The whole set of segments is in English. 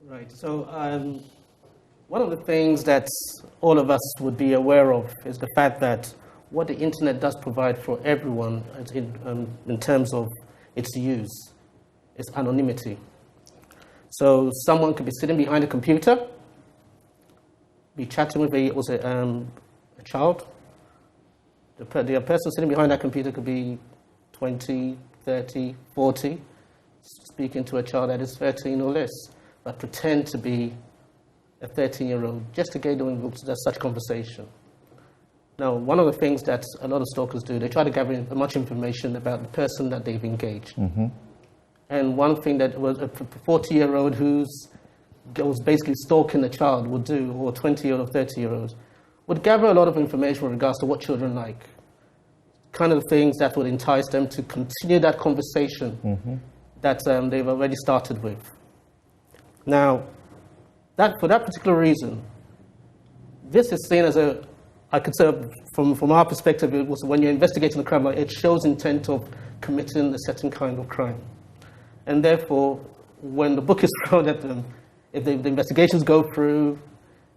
Right. So one of the things that all of us would be aware of is the fact that what the internet does provide for everyone in terms of its use is anonymity. So someone could be sitting behind a computer, be chatting with a child. The person sitting behind that computer could be 20, 30, 40, speaking to a child that is 13 or less, but pretend to be a 13-year-old just to get into such conversation. Now, one of the things that a lot of stalkers do, they try to gather as much information about the person that they've engaged. Mm-hmm. And one thing that was a 40-year-old who was basically stalking a child would do, or 20-year-old or 30-year-olds, would gather a lot of information with regards to what children like, kind of things that would entice them to continue that conversation mm-hmm. that they've already started with. Now, for that particular reason, this is seen as I could say from our perspective, it was when you're investigating a crime, like it shows intent of committing a certain kind of crime. And therefore, when the book is thrown at them, if the investigations go through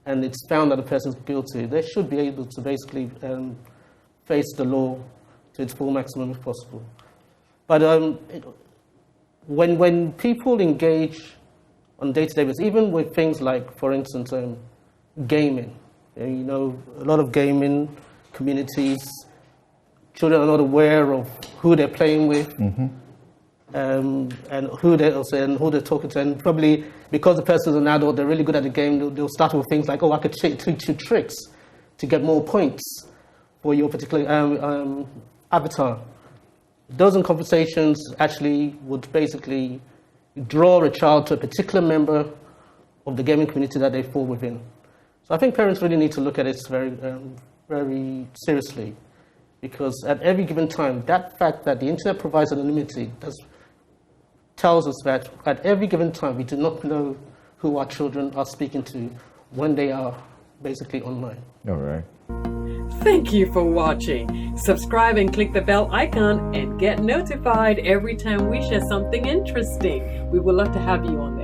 and it's found that the person's guilty, they should be able to basically face the law to its full maximum if possible. But when people engage on day-to-day basis, even with things like, for instance, gaming, a lot of gaming communities, children are not aware of who they're playing with. Mm-hmm. And who they're talking to, and probably because the person's an adult, they're really good at the game. They'll start with things like, "Oh, I could teach you tricks to get more points for your particular avatar." Those conversations actually would basically draw a child to a particular member of the gaming community that they fall within. So I think parents really need to look at it very, very seriously, because at every given time, that fact that the internet provides anonymity tells us that at every given time, we do not know who our children are speaking to when they are basically online. All right. Thank you for watching. Subscribe and click the bell icon and get notified every time we share something interesting. We would love to have you on